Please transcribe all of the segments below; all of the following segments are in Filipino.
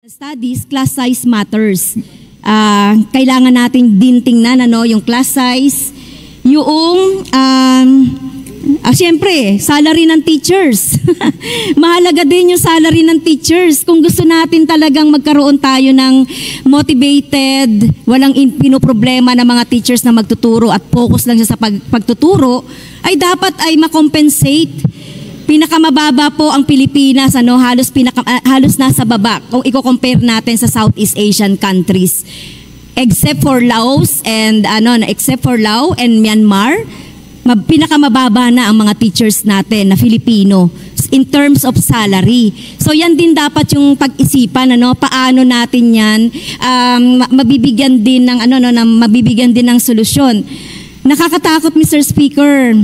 Studies, class size matters. Kailangan natin din tingnan yung class size, yung siyempre, salary ng teachers. Mahalaga din yung salary ng teachers. Kung gusto natin talagang magkaroon tayo ng motivated, walang pinoproblema ng mga teachers na magtuturo at focus lang siya sa pagtuturo, ay dapat ay makompensate. Pinakamababa po ang Pilipinas, halos nasa baba kung i-compare natin sa Southeast Asian countries. Except for Laos and Myanmar, pinakamababa na ang mga teachers natin na Filipino in terms of salary. So yan din dapat yung pag-isipan, paano natin yan mabibigyan din ng solusyon. Nakakatakot, Mr. Speaker.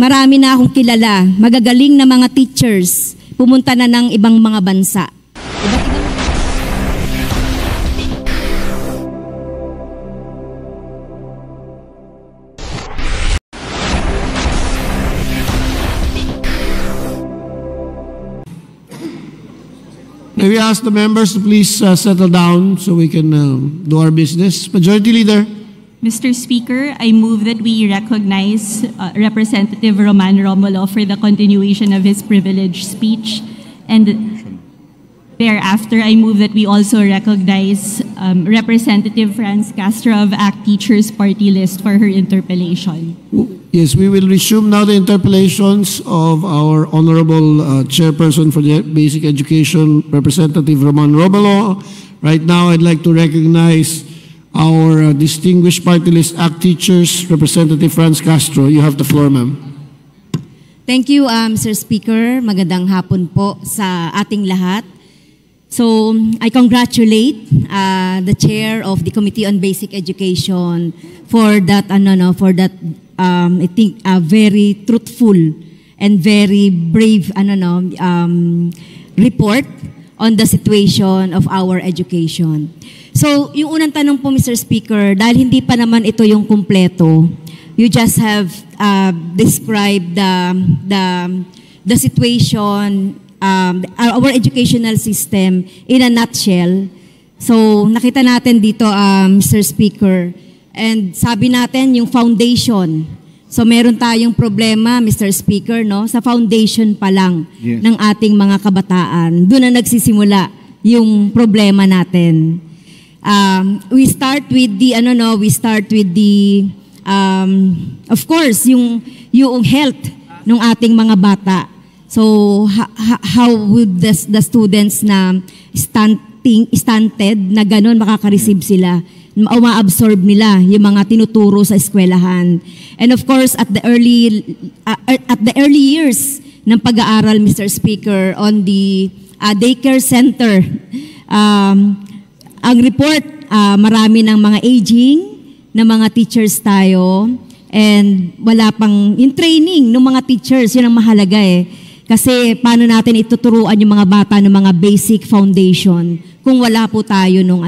Marami na akong kilala, magagaling na mga teachers, pumunta na ng ibang mga bansa. May we ask the members to please settle down so we can do our business. Majority Leader. Mr. Speaker, I move that we recognize Representative Roman Romulo for the continuation of his privileged speech. And thereafter, I move that we also recognize Representative Franz Castro of ACT Teachers Party List for her interpellation. Yes, we will resume now the interpellations of our Honorable Chairperson for the Basic Education, Representative Roman Romulo. Right now, I'd like to recognize our distinguished party list ACT Teachers, Representative Franz Castro. You have the floor, ma'am. Thank you, Mr. Speaker. Magandang hapon po sa ating lahat. So, I congratulate the chair of the Committee on Basic Education for that, I think, very truthful and very brave, report on the situation of our education. So, yung unang tanong po, Mr. Speaker, dahil hindi pa naman ito yung kumpleto, you just have described the situation, our educational system in a nutshell. So, nakita natin dito, Mr. Speaker, and sabi natin yung foundation. So, meron tayong problema, Mr. Speaker, sa foundation pa lang ng ating mga kabataan. Doon na nagsisimula yung problema natin. We start with the of course yung health ng ating mga bata. So how would the students na stunted na ganun makaka-receive sila, ma-absorb nila yung mga tinuturo sa eskwelahan. And of course at the early years ng pag-aaral, Mr. Speaker, on the daycare center, ang report, marami ng mga aging na mga teachers tayo and wala pang in training ng mga teachers, yun ang mahalaga Kasi paano natin ituturuan yung mga bata ng mga basic foundation kung wala po tayo nung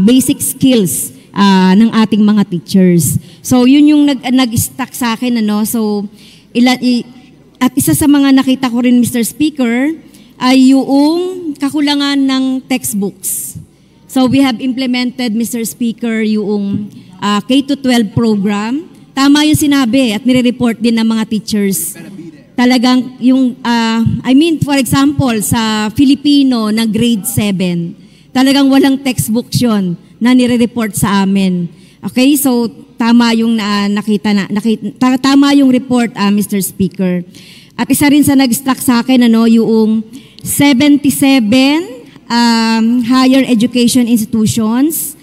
basic skills ng ating mga teachers. So yun yung nag-stuck sa akin at isa sa mga nakita ko rin, Mr. Speaker, ay yung kakulangan ng textbooks. So we have implemented, Mr. Speaker, yung K-12 program. Tama yung sinabi at nire-report din ng mga teachers. Talagang yung, for example, sa Filipino na grade 7, talagang walang textbooks yun na nire-report sa amin. Okay, so tama yung tama yung report, Mr. Speaker. At isa rin sa nag-stuck sa akin, yung 77 higher education institutions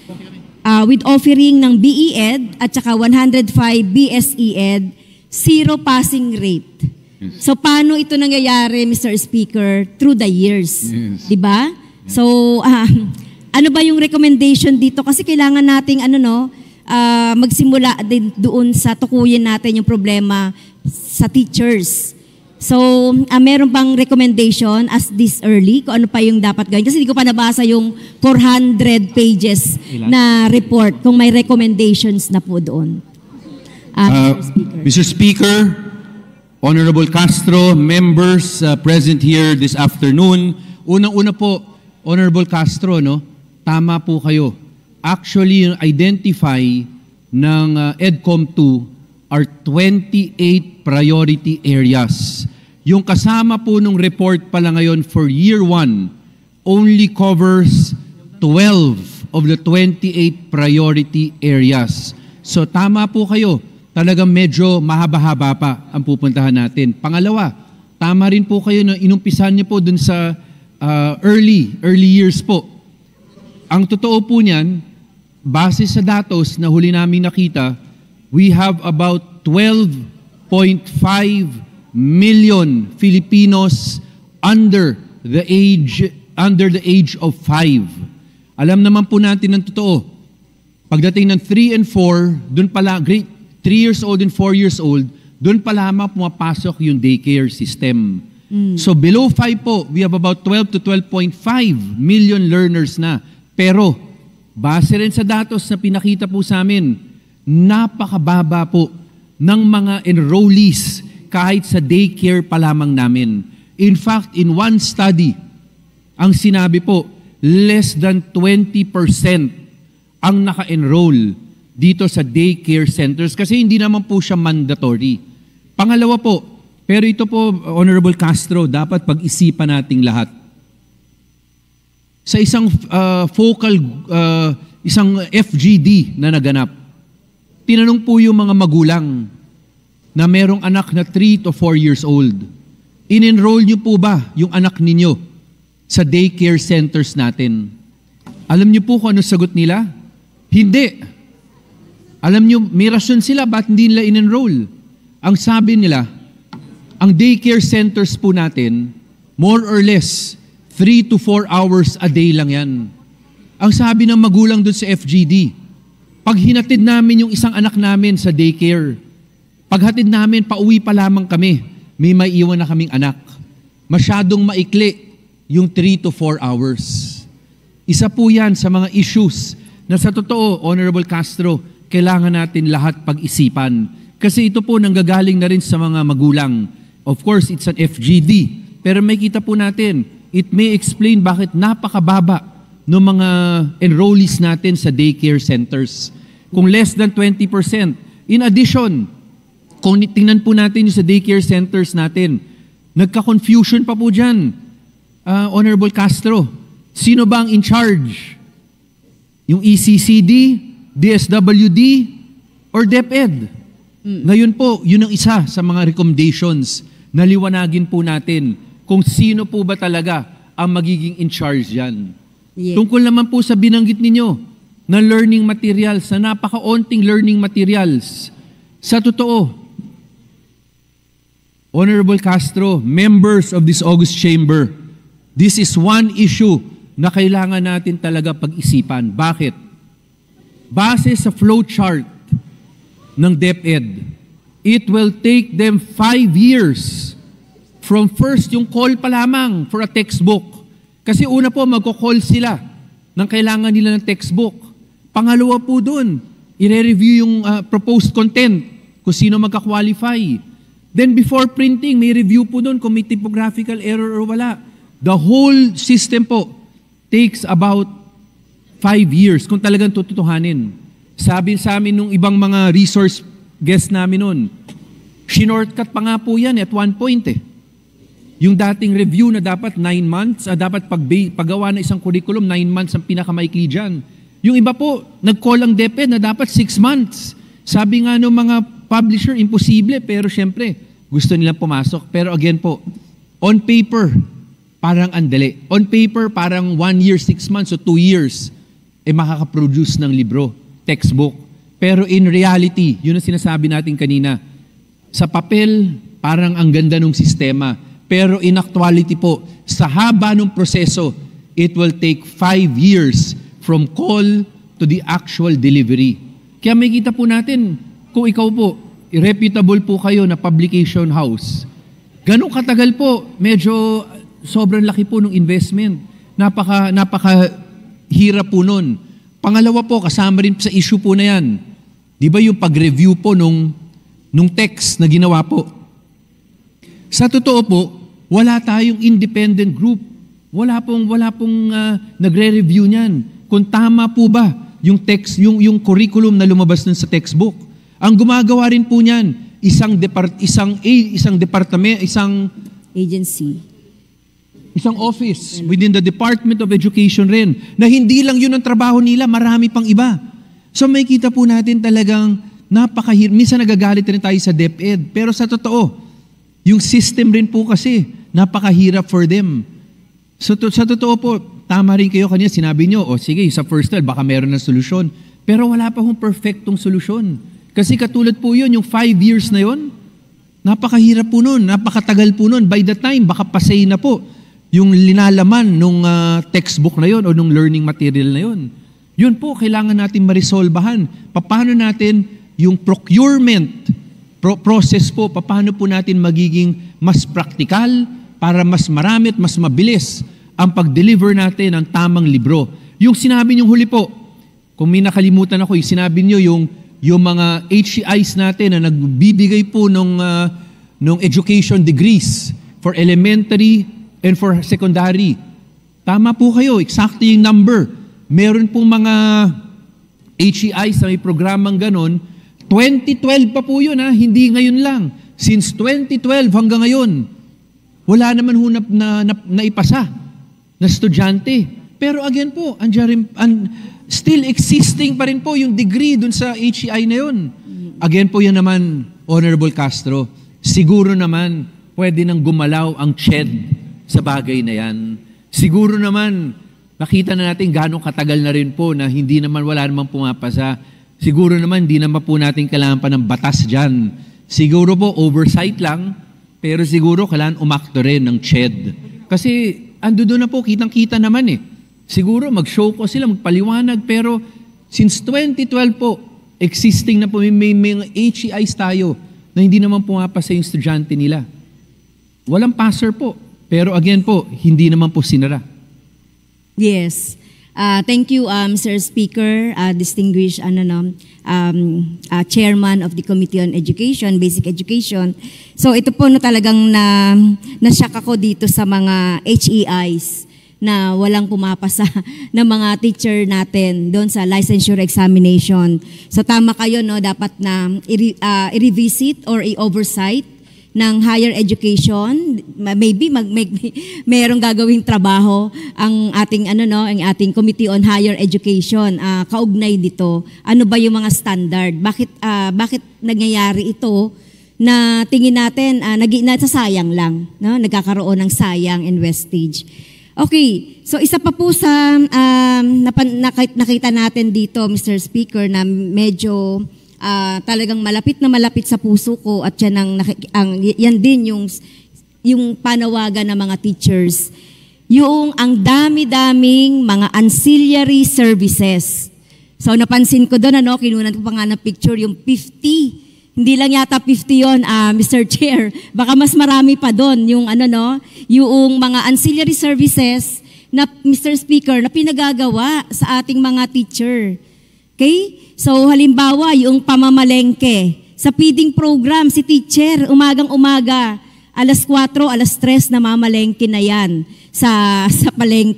with offering ng BE-Ed at saka 105 BSE-Ed, 0 passing rate. Yes. So paano ito nangyayari, Mr. Speaker? Through the years. Yes. Diba? So ano ba yung recommendation dito? Kasi kailangan nating magsimula din doon sa tukuyin natin yung problema sa teachers. So, meron bang recommendation as this early kung ano pa yung dapat gawin? Kasi hindi ko pa nabasa yung 400 pages na report kung may recommendations na po doon. Mr. Speaker, Honorable Castro, members present here this afternoon, Unang-una po, Honorable Castro, no? Tama po kayo. Actually, yung identify ng EDCOM 2 are 28 priority areas. Yung kasama po nung report pala ngayon for year 1 only covers 12 of the 28 priority areas. So tama po kayo, talagang medyo mahaba-haba pa ang pupuntahan natin. Pangalawa, tama rin po kayo na inumpisan niyo po dun sa early years po. Ang totoo po niyan, base sa datos na huli namin nakita, we have about 12.5 million Filipinos under the age of 5. Alam naman po natin ng totoo, pagdating ng 3 and 4, dun pala, 3 years old and 4 years old, dun pa lamang pumapasok yung daycare system. So below 5 po, we have about 12 to 12.5 million learners na. Pero, base rin sa datos na pinakita po sa amin, napakababa po ng mga enrollees kahit sa daycare pa lamang namin. In fact, in one study, ang sinabi po, less than 20% ang naka-enroll dito sa daycare centers kasi hindi naman po siya mandatory. Pangalawa po, pero ito po, Honorable Castro, dapat pag-isipan nating lahat. Sa isang isang FGD na naganap, tinanong po yung mga magulang na merong anak na 3 to 4 years old, in-enroll niyo po ba yung anak ninyo sa daycare centers natin? Alam niyo po kung ano sagot nila? Hindi. Alam niyo, may rason sila, ba't hindi nila in-enroll? Ang sabi nila, ang daycare centers po natin, more or less, 3 to 4 hours a day lang yan. Ang sabi ng magulang doon sa FGD, pag hinatid namin yung isang anak namin sa daycare, paghatid namin, pauwi pa lamang kami, may maiiwan na kaming anak. Masyadong maikli yung 3 to 4 hours. Isa po yan sa mga issues na sa totoo, Honorable Castro, kailangan natin lahat pag-isipan. Kasi ito po nanggagaling na rin sa mga magulang. Of course, it's an FGD. Pero may kita po natin, it may explain bakit napakababa ng mga enrollees natin sa daycare centers. Kung less than 20%. In addition, kung tingnan po natin yung sa daycare centers natin, nagka-confusion pa po dyan. Honorable Castro, sino ba ang in charge? Yung ECCD, DSWD, or DepEd? Ngayon po, yun ang isa sa mga recommendations na liwanagin po natin kung sino po ba talaga ang magiging in charge yan. Yes. Tungkol naman po sa binanggit ninyo na learning materials, na napaka-onting learning materials. Sa totoo, Honorable Castro, members of this August Chamber, this is one issue na kailangan natin talaga pag-isipan. Bakit? Base sa flowchart ng DepEd, it will take them 5 years from first yung call pa lamang for a textbook. Kasi una po, magko-call sila ng kailangan nila ng textbook. Pangalawa po dun, i-review yung proposed content kung sino magka-qualify. Then before printing, may review po dun kung may typographical error or wala. The whole system po takes about 5 years kung talagang tututuhanin. Sabi sa amin nung ibang mga resource guest namin nun, shinortcut pa nga po yan at one point eh. Yung dating review na dapat 9 months, dapat paggawa na isang curriculum, 9 months ang pinakamaikli dyan. Yung iba po, nag-call ang DepEd na dapat 6 months. Sabi nga ng mga publisher, imposible, pero syempre, gusto nilang pumasok. Pero again po, on paper, parang andali. On paper, parang 1 year, 6 months o 2 years, makakaproduce ng libro, textbook. Pero in reality, yun ang sinasabi natin kanina, sa papel, parang ang ganda ng sistema. Pero in actuality po, sa haba ng proseso, it will take 5 years from call to the actual delivery. Kaya may kita po natin, kung ikaw po, reputable po kayo na publication house, ganun katagal po, medyo sobrang laki po ng investment. Napaka-hirap po nun. Pangalawa po, kasama rin sa issue po na yan. Di ba yung pag-review po nung text na ginawa po? Sa totoo po, wala tayong independent group Wala pong nagre-review niyan. Kung tama po ba yung text, yung curriculum na lumabas nun sa textbook. Ang gumagawa rin po niyan, isang department, Agency. isang office within the Department of Education rin, na hindi lang yun ang trabaho nila, marami pang iba. So may kita po natin talagang napakahirap. Minsan nagagalit rin tayo sa DepEd, pero sa totoo, yung system rin po kasi, napakahirap for them. So sa totoo po, tama rin kayo kanina, sinabi nyo, sige, sa first time, baka meron ng solusyon. Pero wala pa hong perfectong solusyon. Kasi katulad po yun, yung 5 years na yun, napakahirap po nun, napakatagal po nun. By the time, baka pasay na po yung linalaman nung textbook na yun o nung learning material na yun. Yun po, kailangan natin marisolbahan. Paano natin yung procurement process po, paano po natin magiging mas praktikal para mas marami at mas mabilis ang pag-deliver natin ng tamang libro. Yung sinabi niyong huli po, kung may nakalimutan ako, yung sinabi niyo yung mga HEIs natin na nagbibigay po nung education degrees for elementary and for secondary. Tama po kayo, exact yung number. Meron pong mga HEIs na may programang ganon, 2012 pa po yun, hindi ngayon lang. Since 2012 hanggang ngayon, wala naman ho na ipasa na estudyante. Pero again po, still existing pa rin po yung degree dun sa HEI na yun. Again po yan naman, Honorable Castro, siguro naman pwede nang gumalaw ang CHED sa bagay na yan. Siguro naman, nakita na natin gano'ng katagal na rin po na hindi naman wala namang pumapasa. Siguro naman, hindi naman po natin kailangan pa ng batas dyan. Siguro po, oversight lang, pero siguro kailangan umakto rin ng CHED. Kasi ando doon na po, kitang-kita naman eh. Siguro mag-show ko sila, magpaliwanag, pero since 2012 po, existing na po, may mga HEIs tayo na hindi naman pumapasa yung estudyante nila. Walang passer po. Pero again po, hindi naman po sinara. Yes. Thank you, Mr. Speaker, distinguished Chairman of the Committee on Education, Basic Education. So ito po na talagang na-shock ako dito sa mga HEIs na walang pumapasa ng mga teacher natin doon sa licensure examination. So tama kayo, no, dapat na i-revisit or i-oversight ng higher education. Maybe mayroong gagawing trabaho ang ating ang ating Committee on Higher Education kaugnay dito. Ano ba yung mga standard? Bakit nangyayari ito na tingin natin nasasayang lang, no? Nagkakaroon ng sayang and wastage. Okay, so isa pa po sa nakita natin dito, Mr. Speaker, na medyo talagang malapit na malapit sa puso ko at yan din yung panawagan ng mga teachers. Yung ang dami-daming mga ancillary services. So napansin ko doon, kinunan ko pa nga ng picture, yung 50. Hindi lang yata 50 yon, Mr. Chair. Baka mas marami pa doon yung yung mga ancillary services na, Mr. Speaker, na pinagagawa sa ating mga teacher. Okay? So halimbawa, yung pamamalengke. Sa feeding program, si teacher, umagang-umaga, alas 4, alas 3, namamalengke na yan.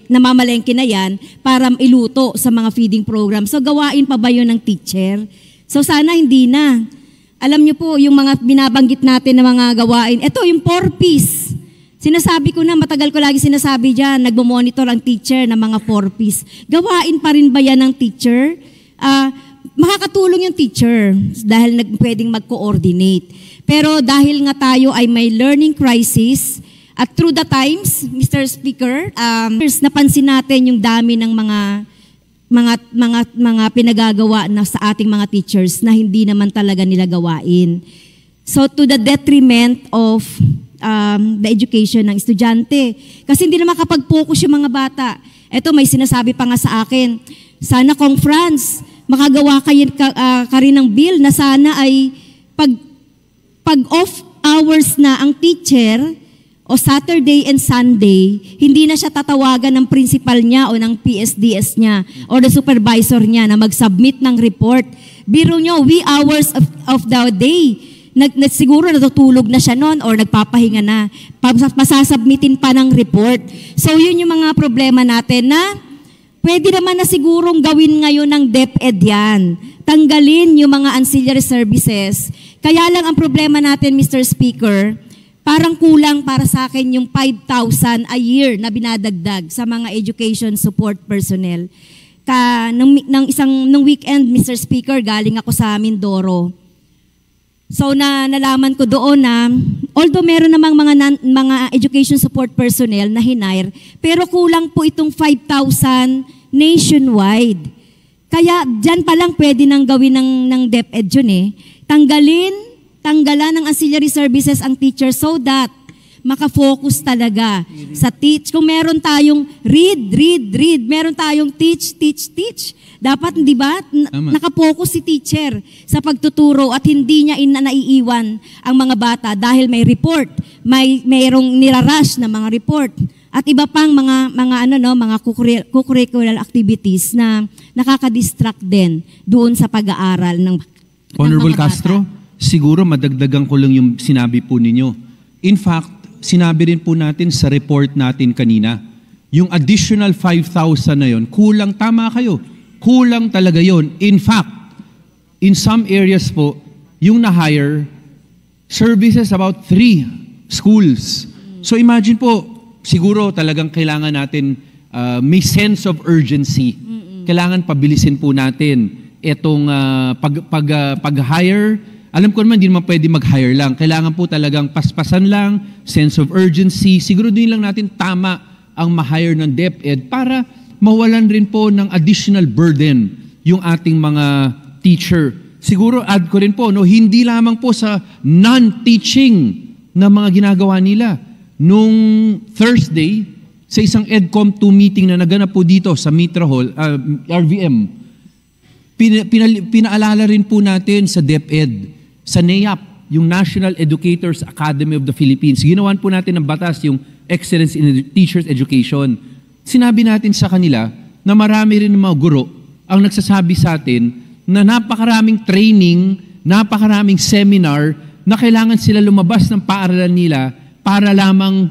Namamalengke na yan para iluto sa mga feeding program. So gawain pa ba yun ng teacher? So sana hindi na. Alam niyo po, yung mga binabanggit natin na mga gawain, ito yung 4Ps. Sinasabi ko na, matagal ko lagi sinasabi dyan, nagmo-monitor ang teacher ng mga 4Ps. Gawain pa rin ba yan ng teacher? Makakatulong yung teacher dahil pwedeng mag-coordinate. Pero dahil nga tayo ay may learning crisis, at through the times, Mr. Speaker, napansin natin yung dami ng mga pinagagawa na sa ating mga teachers na hindi naman talaga nila gawain. So to the detriment of the education ng estudyante. Kasi hindi na makapag-focus yung mga bata. Ito, may sinasabi pa nga sa akin, sana Kong Franz, makagawa ka rin ng bill na sana ay pag off hours na ang teacher, o Saturday and Sunday, hindi na siya tatawagan ng principal niya o ng PSDS niya o the supervisor niya na mag-submit ng report. Biro nyo, wee hours of the day, siguro natutulog na siya noon or nagpapahinga na. Masasubmitin pa ng report. So yun yung mga problema natin na pwede naman na sigurong gawin ngayon ng DepEd yan. Tanggalin yung mga ancillary services. Kaya lang ang problema natin, Mr. Speaker, parang kulang para sa akin yung 5,000 a year na binadagdag sa mga education support personnel. Nung weekend, Mr. Speaker, galing ako sa Mindoro. So nalaman ko doon na although meron namang mga education support personnel na hinire, pero kulang po itong 5,000 nationwide. Kaya dyan pa lang pwede nang gawin ng DepEd yun eh. Tanggalan ng ancillary services ang teacher so that makafocus talaga sa teach. Kung meron tayong read, meron tayong teach. Dapat, di ba, nakapokus si teacher sa pagtuturo at hindi niya naiiwan ang mga bata dahil may report, mayroong nirarush na mga report at iba pang mga co-curricular activities na nakaka-distract din doon sa pag-aaral ng Honorable mga bata. Castro, siguro madagdagan ko lang yung sinabi po ninyo. In fact, sinabi rin po natin sa report natin kanina, yung additional 5,000 na yun, kulang, tama kayo, kulang talaga yun. In fact, in some areas po, yung na-hire, services about 3 schools. So imagine po, siguro talagang kailangan natin may sense of urgency. Kailangan pabilisin po natin itong pag-hire. Alam ko naman, hindi naman pwede mag-hire lang. Kailangan po talagang paspasan lang, sense of urgency. Siguro din lang natin tama ang ma-hire ng DepEd para mawalan rin po ng additional burden yung ating mga teacher. Siguro add ko rin po, no, hindi lamang po sa non-teaching na mga ginagawa nila. Nung Thursday, sa isang EDCOM 2 meeting na naganap po dito sa Mitra Hall, RVM, pinaalala rin po natin sa DepEd, sa NEAP, yung National Educators Academy of the Philippines. Ginawan po natin ng batas yung Excellence in Teachers Education. Sinabi natin sa kanila na marami rin mga guro ang nagsasabi sa atin na napakaraming training, napakaraming seminar na kailangan sila lumabas ng paaralan nila para lamang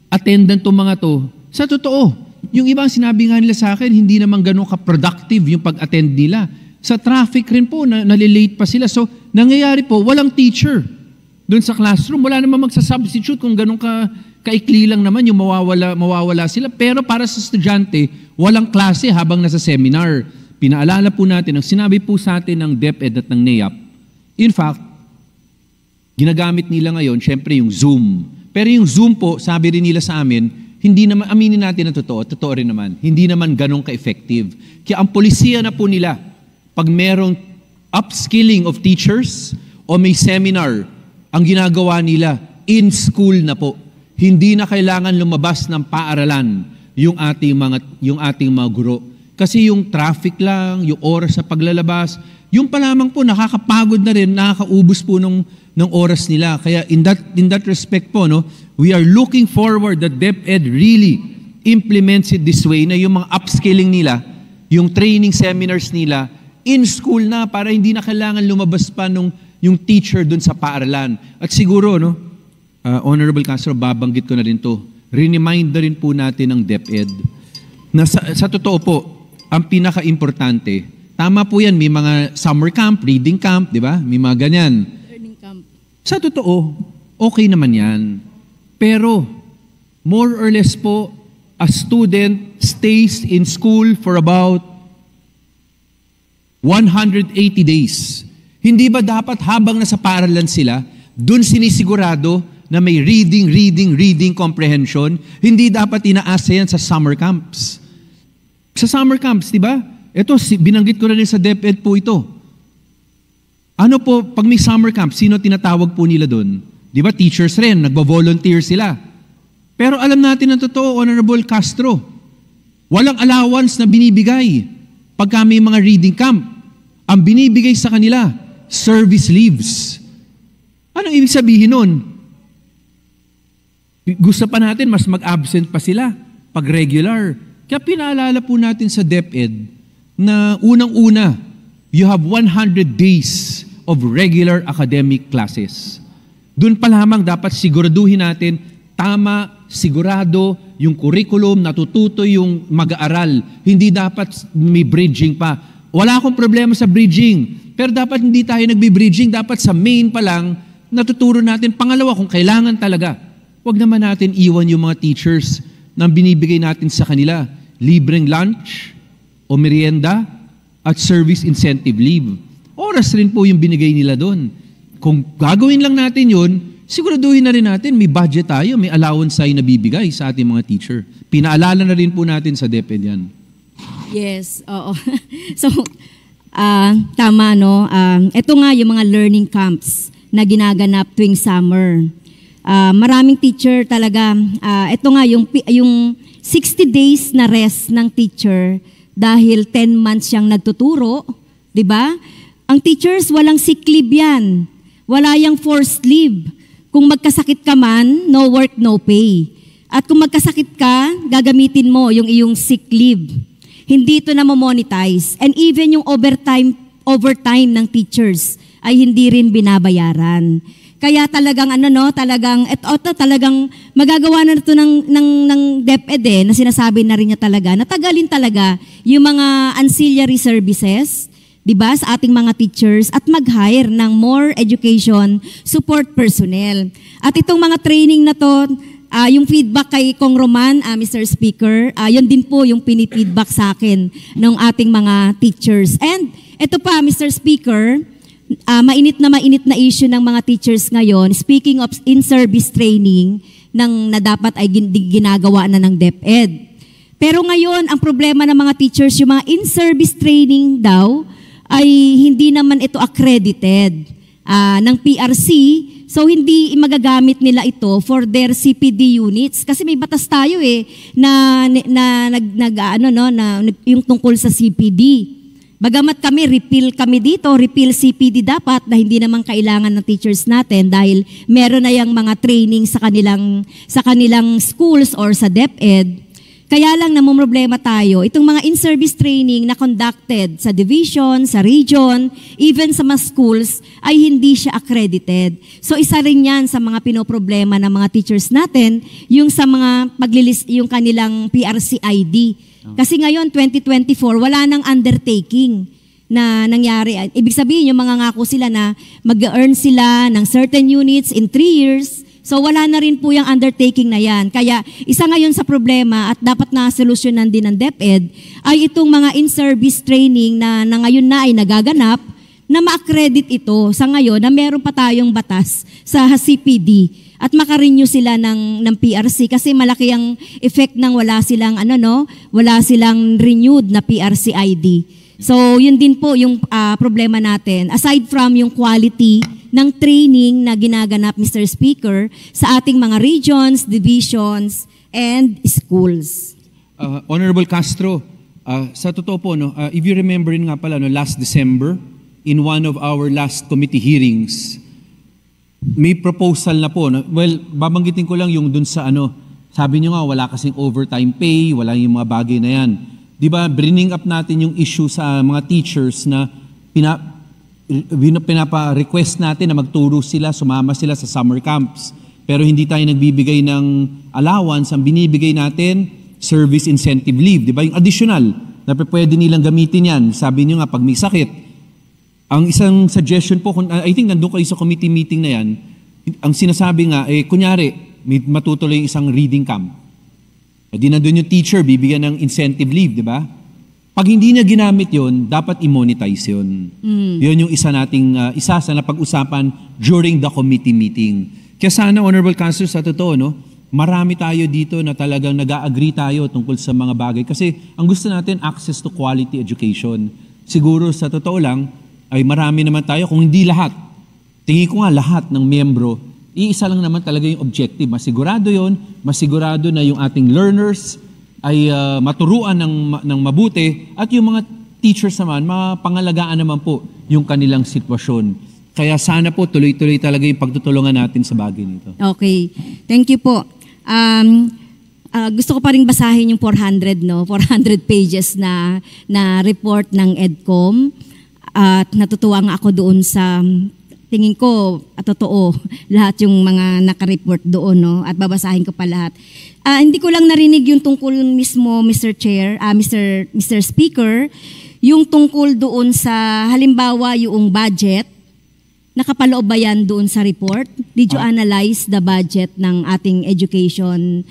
attendant to mga to. Sa totoo, yung ibang sinabi nga nila sa akin, hindi naman ganun ka-productive yung pag-attend nila. Sa traffic rin po, nalilate pa sila. So, nangyayari po, walang teacher doon sa classroom. Wala naman magsasubstitute kung ganun kaikli lang naman yung mawawala sila. Pero para sa estudyante, walang klase habang nasa seminar. Pinaalala po natin, ang sinabi po sa atin ng DepEd at ng NEAP, in fact, ginagamit nila ngayon, syempre yung Zoom. Pero yung Zoom po, sabi rin nila sa amin, hindi naman, aminin natin na totoo rin naman, hindi naman ganun ka-effective. Kaya ang polisiya na po nila, pag merong upskilling of teachers o may seminar, ang ginagawa nila, in school na po. Hindi na kailangan lumabas ng paaralan yung ating mga guro. Kasi yung traffic lang, yung oras sa paglalabas, yung pa lamang po, nakakapagod na rin, nakakaubos po ng oras nila. Kaya in that respect po, no, we are looking forward that DepEd really implements it this way, na yung mga upskilling nila, yung training seminars nila, in school na, para hindi na kailangan lumabas pa yung teacher dun sa paaralan. At siguro, no, Honorable Castro, babanggit ko na rin to, remind na rin po natin ng DepEd na sa totoo po, ang pinaka-importante, tama po yan, may mga summer camp, reading camp, di ba? May mga ganyan. Learning camp. Sa totoo, okay naman yan. Pero, more or less po, a student stays in school for about 180 days. Hindi ba dapat habang nasa paaralan sila, dun sinisigurado na may reading comprehension, hindi dapat inaasa yan sa summer camps. Sa summer camps, di ba? Ito, binanggit ko na rin sa DepEd po ito. Ano po, pag may summer camp, sino tinatawag po nila doon? Di ba, teachers rin, nagbo-volunteer sila. Pero alam natin ang totoo, Honorable Castro, walang allowance na binibigay pagka may mga reading camp. Ang binibigay sa kanila, service leaves. Anong ibig sabihin nun? Gusto pa natin, mas mag-absent pa sila pag regular. Kaya pinaalala po natin sa DepEd na unang-una, you have 100 days of regular academic classes. Doon pa lamang dapat siguraduhin natin, tama, sigurado, yung curriculum, natututo yung mag-aaral. Hindi dapat may bridging pa. Wala akong problema sa bridging, pero dapat hindi tayo nagbi-bridging. Dapat sa main pa lang, natuturo natin. Pangalawa, kung kailangan talaga, huwag naman natin iwan yung mga teachers na binibigay natin sa kanila. Libreng lunch o merienda at service incentive leave. Oras rin po yung binigay nila doon. Kung gagawin lang natin yun, siguraduhin na rin natin, may budget tayo, may allowance tayo na bibigay sa ating mga teacher. Pinaalala na rin po natin sa DepEd yan. Yes, oo. So, tama, no? Ito nga yung mga learning camps na ginaganap tuwing summer. Maraming teacher talaga, ito nga yung 60 days na rest ng teacher dahil 10 months siyang nagtuturo, di ba? Ang teachers, walang sick leave yan. Wala yang forced leave. Kung magkasakit ka man, no work, no pay. At kung magkasakit ka, gagamitin mo yung iyong sick leave. Hindi ito na monetize. And even yung overtime ng teachers ay hindi rin binabayaran. Kaya talagang talagang magagawa na ito ng DepEd na sinasabi na rin niya talaga, natagalin talaga yung mga ancillary services, 'di ba, sa ating mga teachers at mag-hire ng more education support personnel. At itong mga training na to, yung feedback kay Kong Roman, Mr. Speaker, yun din po yung pinifeedback sa akin ng ating mga teachers. And ito pa, Mr. Speaker, mainit na issue ng mga teachers ngayon, speaking of in-service training na dapat ay ginagawa na ng DepEd. Pero ngayon, ang problema ng mga teachers, yung mga in-service training daw, ay hindi naman ito accredited ng PRC, so hindi magagamit nila ito for their CPD units kasi may batas tayo yung tungkol sa CPD. Bagamat repeal kami dito, repeal CPD dapat na hindi naman kailangan ng teachers natin dahil meron na yung mga training sa kanilang schools or sa DepEd. Kaya lang namumroblema tayo, itong mga in-service training na conducted sa division, sa region, even sa mga schools, ay hindi siya accredited. So isa rin yan sa mga pinoproblema ng mga teachers natin, yung sa mga yung kanilang PRC ID. Kasi ngayon, 2024, wala nang undertaking na nangyari. Ibig sabihin, yung mga ngako sila na mag-earn sila ng certain units in 3 years, so wala na rin po yung undertaking na yan. Kaya isa ngayon sa problema at dapat na solusyonan din ng DepEd ay itong mga in-service training na ngayon na ay nagaganap na ma-accredit ito sa ngayon na meron pa tayong batas sa CPD at makarenew sila ng PRC kasi malaki ang effect ng wala silang renewed na PRC ID. So yun din po yung problema natin. Aside from yung quality ng training na ginaganap, Mr. Speaker, sa ating mga regions, divisions, and schools. Honorable Castro, sa totoo po, if you remember nga pala, last December, in one of our last committee hearings, may proposal na po. Well, babanggitin ko lang yung dun sa sabi nyo nga, wala kasing overtime pay, wala yung mga bagay na yan. Di ba, bringing up natin yung issue sa mga teachers na pinapa-request natin na magturo sila, sumama sila sa summer camps. Pero hindi tayo nagbibigay ng allowance, ang binibigay natin, service incentive leave. Di ba? Yung additional, na pwede nilang gamitin yan. Sabi nyo nga, pag may sakit. Ang isang suggestion po, I think nandun kayo sa committee meeting na yan, ang sinasabi nga, kunyari, may matutuloy yung isang reading camp. Di nandun yung teacher, bibigyan ng incentive leave, di ba? Pag hindi niya ginamit yon, dapat i-monetize yun. Yun yung isa sa napag-usapan during the committee meeting. Kaya sana, Honorable Councilor, sa totoo, marami tayo dito na talagang nag-agree tayo tungkol sa mga bagay. Kasi ang gusto natin, access to quality education. Siguro, sa totoo lang, ay marami naman tayo, kung hindi lahat. Tingin ko nga lahat ng miyembro, iisa lang naman talaga yung objective. Masigurado yon, masigurado na yung ating learners ay maturuan ng mabuti at yung mga teachers naman, mapangalagaan naman po yung kanilang sitwasyon. Kaya sana po tuloy-tuloy talaga yung pagtutulungan natin sa bagay nito. Okay. Thank you po. Gusto ko pa rin basahin yung 400 pages na report ng EDCOM. At natutuwa nga ako doon sa tingin ko totoo lahat yung mga naka-report doon, no? At babasahin ko pa lahat. Hindi ko lang narinig yung tungkol mismo, Mr. Chair, Mr. Speaker, yung tungkol doon sa halimbawa yung budget. Nakapaloob ba yan doon sa report? Did you analyze the budget ng ating education,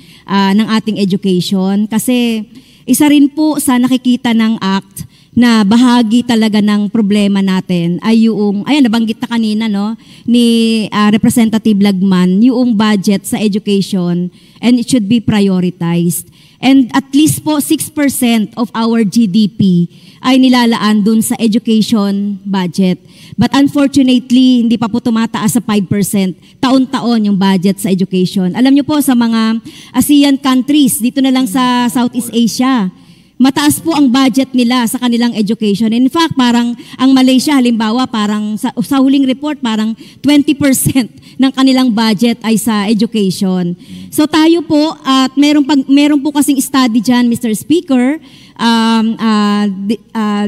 Kasi isa rin po sa nakikita ng ACT na bahagi talaga ng problema natin ay yung, ayan, nabanggit na kanina, no, ni Representative Lagman, yung budget sa education, and it should be prioritized. And at least po 6% of our GDP ay nilalaan dun sa education budget. But unfortunately, hindi pa po tumataas sa 5%. Taon-taon yung budget sa education. Alam niyo po sa mga ASEAN countries, dito na lang sa Southeast Asia, mataas po ang budget nila sa kanilang education. In fact, parang ang Malaysia, halimbawa, parang sa huling report, parang 20% ng kanilang budget ay sa education. So tayo po, at meron po kasing study dyan, Mr. Speaker,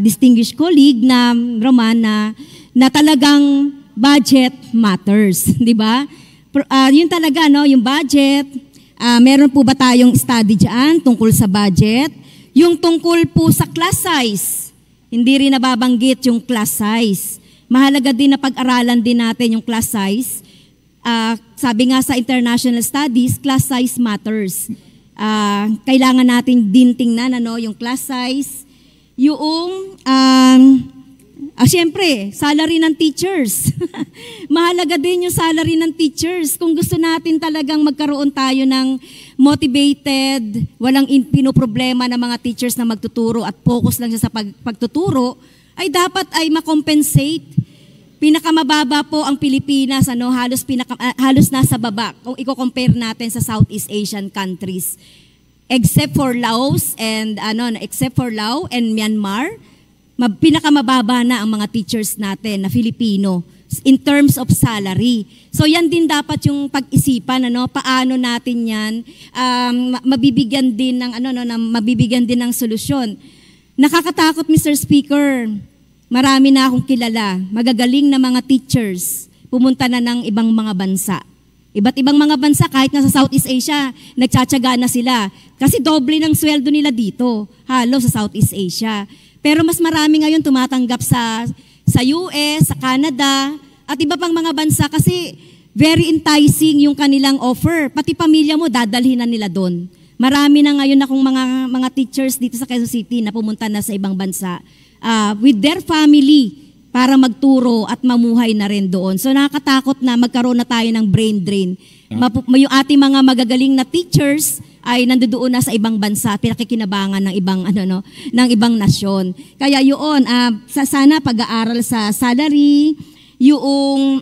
distinguished colleague na Roman, na talagang budget matters, di ba? Yun talaga, no, yung budget, meron po ba tayong study dyan tungkol sa budget? Yung tungkol po sa class size, hindi rin nababanggit yung class size. Mahalaga din na pag-aralan din natin yung class size. Sabi nga sa international studies, class size matters. Kailangan natin din tingnan yung class size. Yung, siyempre, salary ng teachers. Mahalaga din yung salary ng teachers. Kung gusto natin talagang magkaroon tayo ng motivated, walang pinoproblema ng mga teachers na magtuturo at focus lang siya sa pagtuturo, ay dapat ay makompensate. Pinakamababa po ang Pilipinas, halos nasa baba kung i-compare natin sa Southeast Asian countries. Except for Laos and Myanmar, pinakamababa na ang mga teachers natin na Filipino in terms of salary. So yan din dapat yung pag-isipan, paano natin yan mabibigyan din ng solusyon. Nakakatakot, Mr. Speaker. Marami na akong kilala, magagaling na mga teachers, pumunta na ng ibang mga bansa. Iba't ibang mga bansa, kahit nasa Southeast Asia, nagtsatsaga na sila. Kasi doble ng sweldo nila dito, halos sa Southeast Asia. Pero mas marami ngayon tumatanggap sa US, sa Canada, at iba pang mga bansa kasi very enticing yung kanilang offer. Pati pamilya mo, dadalhin na nila doon. Marami na ngayon akong mga teachers dito sa Quezon City na pumunta na sa ibang bansa with their family para magturo at mamuhay na rin doon. So nakakatakot na magkaroon na tayo ng brain drain. Yung ating mga magagaling na teachers ay nandoon na sa ibang bansa, pinakikinabangan ng ibang nasyon. Kaya yun, sana pag-aaral sa salary, yung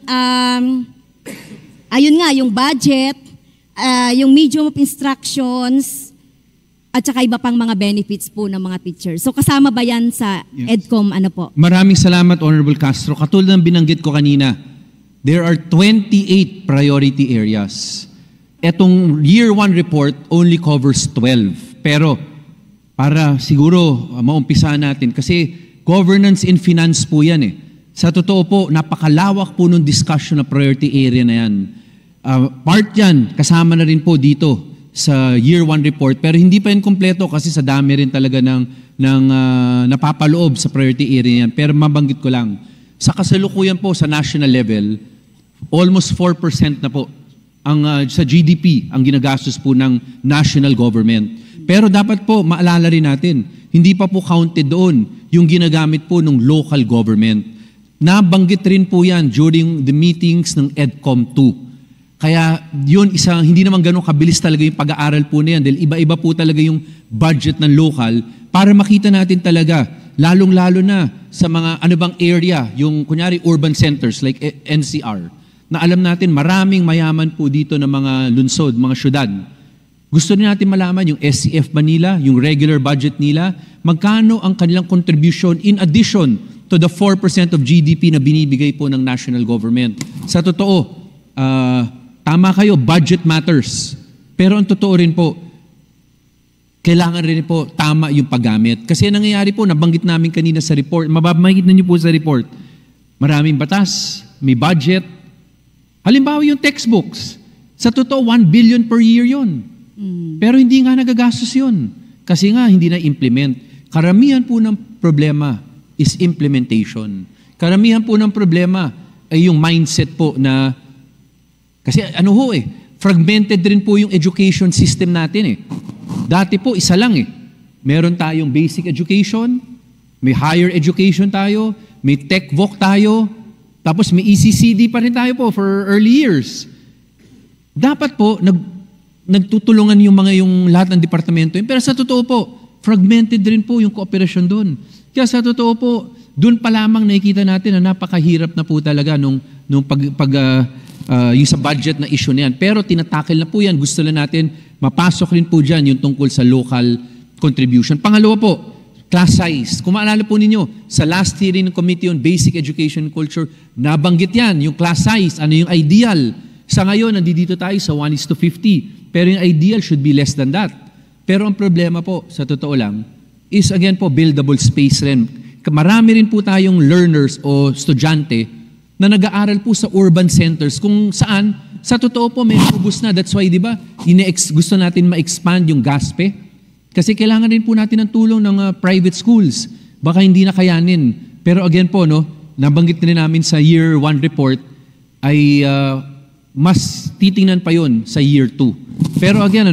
ayun nga, yung budget, yung medium of instructions, at saka iba pang mga benefits po ng mga teachers. So kasama ba yan sa EDCOM? Po? Maraming salamat, Honorable Castro. Katulad ng binanggit ko kanina, there are 28 priority areas. Etong Year 1 report only covers 12. Pero para siguro maumpisahan natin, kasi governance and finance po yan eh. Sa totoo po, napakalawak po ng discussion na priority area na yan. Part yan, kasama na rin po dito sa Year 1 report, pero hindi pa yan kompleto kasi sa dami rin talaga ng napapaloob sa priority area yan. Pero mabanggit ko lang, sa kasalukuyan po sa national level, almost 4% na po sa GDP ang ginagastos po ng national government. Pero dapat po maalala rin natin, hindi pa po counted doon yung ginagamit po ng local government. Nabanggit rin po yan during the meetings ng EDCOM 2. Kaya yun, hindi naman ganun kabilis talaga yung pag-aaral po na yan dahil iba-iba po talaga yung budget ng local para makita natin talaga, lalong-lalo na sa mga area, yung kunyari urban centers like NCR, na alam natin maraming mayaman po dito ng mga lungsod, mga syudad. Gusto rin natin malaman yung SCF Manila, yung regular budget nila, magkano ang kanilang contribution in addition to the 4% of GDP na binibigay po ng national government. Sa totoo, tama kayo, budget matters. Pero ang totoo rin po, kailangan rin po tama yung paggamit. Kasi nangyayari po, nabanggit namin kanina sa report, makikita niyo po sa report, maraming batas, may budget. Halimbawa yung textbooks, sa totoo 1 billion per year yun. Pero hindi nga nagagastos yun. Kasi nga hindi na-implement. Karamihan po ng problema is implementation. Karamihan po ng problema ay yung mindset po na, kasi fragmented rin po yung education system natin eh. Dati po, isa lang eh. Meron tayong basic education, may higher education tayo, may tech voc tayo, tapos may ECCD pa rin tayo po for early years. Dapat po, nagtutulungan yung lahat ng departamento. Pero sa totoo po, fragmented rin po yung kooperasyon doon. Kaya sa totoo po, doon pa lamang nakikita natin na napakahirap na po talaga yung sa budget na issue na yan. Pero tinatakil na po yan. Gusto na natin mapasok rin po dyan yung tungkol sa local contribution. Pangalawa po, class size. Kung maalala po ninyo, sa last hearing ng Committee on Basic Education and Culture, nabanggit yan, yung class size, ano yung ideal. Sa ngayon, nandito tayo sa 1:50. Pero yung ideal should be less than that. Pero ang problema po, sa totoo lang, is again po, buildable space rin. Marami rin po tayong learners o estudyante na nag-aaral po sa urban centers kung saan, sa totoo po, may ubus na. That's why, di ba, gusto natin ma-expand yung GASPE. Kasi kailangan rin po natin ng tulong ng private schools. Baka hindi na kayanin. Pero again po, nabanggit rin namin sa year 1 report, ay mas titingnan pa yon sa year 2. Pero again,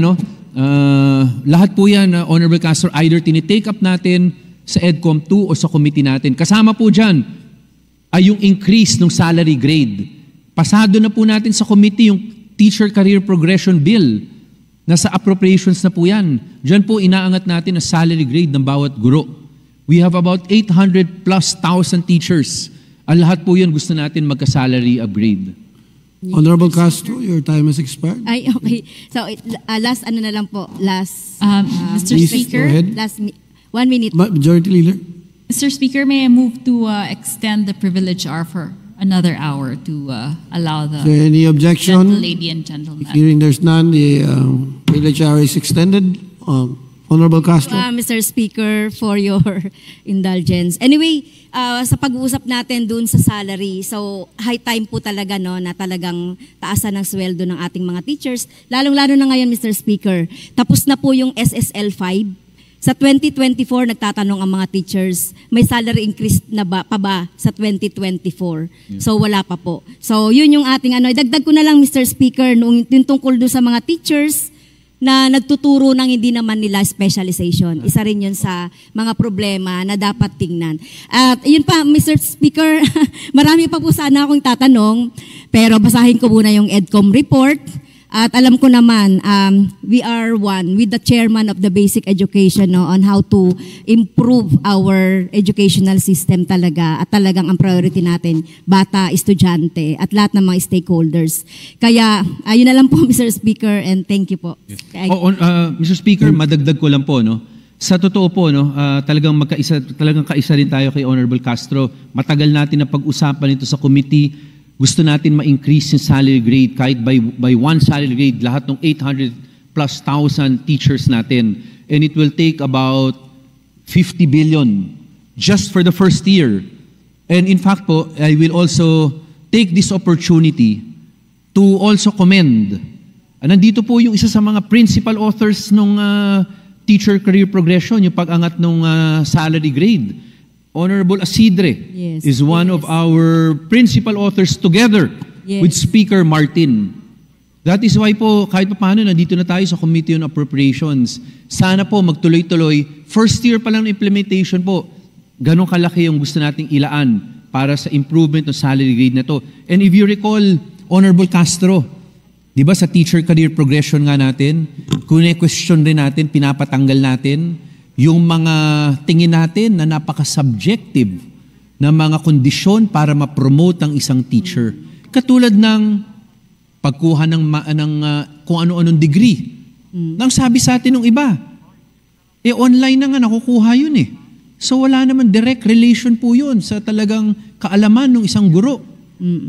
lahat po yan, Honorable Castro, either tinitake up natin sa EDCOM 2 o sa committee natin. Kasama po dyan ay yung increase ng salary grade. Pasado na po natin sa committee yung Teacher Career Progression Bill. Nasa appropriations na po yan. Diyan po inaangat natin ang salary grade ng bawat guro. We have about 800 plus thousand teachers. Ang lahat po yun gusto natin magka-salary upgrade. Honorable Castro, your time has expired. Ay, okay. So, last na lang po. Mr. Please, Speaker, go ahead. 1 minute. Majority Leader. Mr. Speaker, may I move to extend the privilege hour for another hour to allow the Is there any objection? gentle lady and gentleman. Hearing there's none, the privilege hour is extended. Honorable Castro. Mr. Speaker, for your indulgence. Anyway, sa pag-uusap natin dun sa salary, so high time po talaga na talagang taasan ng sweldo ng ating mga teachers. Lalong-lalo na ngayon, Mr. Speaker. Tapos na po yung SSL 5. Sa 2024, nagtatanong ang mga teachers, may salary increase na pa ba sa 2024? Yeah. So wala pa po. So yun yung ating idagdag ko na lang, Mr. Speaker, yung tungkol doon sa mga teachers na nagtuturo ng hindi naman nila specialization. Isa rin yun sa mga problema na dapat tingnan. At yun pa, Mr. Speaker, marami pa po sana akong tatanong, pero basahin ko muna yung EDCOM report. At alam ko naman, we are one with the chairman of the basic education on how to improve our educational system talaga. At talagang ang priority natin, bata, estudyante, at lahat ng mga stakeholders. Kaya, ayun na lang po, Mr. Speaker, and thank you po. Yes. Mr. Speaker, madagdag ko lang po, sa totoo po, talagang kaisa rin tayo kay Honorable Castro. Matagal natin na pag-usapan ito sa committee. Gusto natin ma-increase yung salary grade kahit by one salary grade, lahat ng 800 plus thousand teachers natin. And it will take about 50 billion just for the first year. And in fact po, I will also take this opportunity to also commend. Nandito po yung isa sa mga principal authors ng teacher career progression, yung pag-angat ng salary grade. Honorable Asidre is one of our principal authors together with Speaker Martin. That is why po, kahit pa paano, nandito na tayo sa Committee on Appropriations. Sana po magtuloy-tuloy. First year pa lang ng implementation po, ganun kalaki yung gusto nating ilaan para sa improvement ng salary grade na to. And if you recall, Honorable Castro, di ba sa teacher career progression nga natin, kung question rin natin, pinapatanggal natin, yung mga tingin natin na napaka-subjective na mga kondisyon para ma-promote ang isang teacher. Katulad ng pagkuha ng kung ano-anong degree. Nang sabi sa atin ng iba, online na nga nakukuha yun eh. So wala naman direct relation po yun sa talagang kaalaman ng isang guro.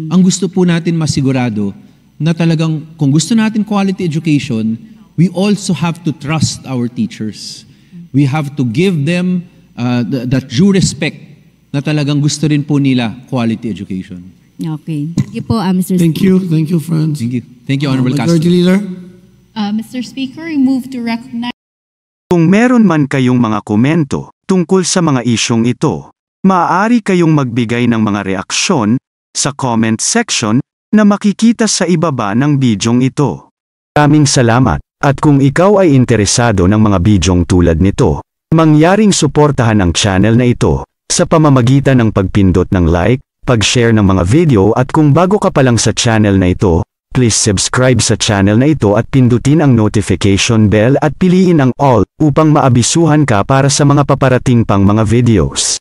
Ang gusto po natin masigurado na talagang kung gusto natin quality education, we also have to trust our teachers. We have to give them that due respect na talagang gusto rin po nila quality education. Okay. Thank you po, Mr. Thank Speaker. you. Thank you, Franz. Thank you. Thank you, Honorable Castro. Majority Leader. Mr. Speaker, I move to recognize. Kung meron man kayong mga komento tungkol sa mga isyong ito, maaari kayong magbigay ng mga reaksyon sa comment section na makikita sa ibaba ng bidyong ito. Maraming salamat, at kung ikaw ay interesado ng mga bidyong tulad nito, mangyaring suportahan ang channel na ito sa pamamagitan ng pagpindot ng like, pag-share ng mga video at kung bago ka pa lang sa channel na ito, please subscribe sa channel na ito at pindutin ang notification bell at piliin ang all upang maabisuhan ka para sa mga paparating pang mga videos.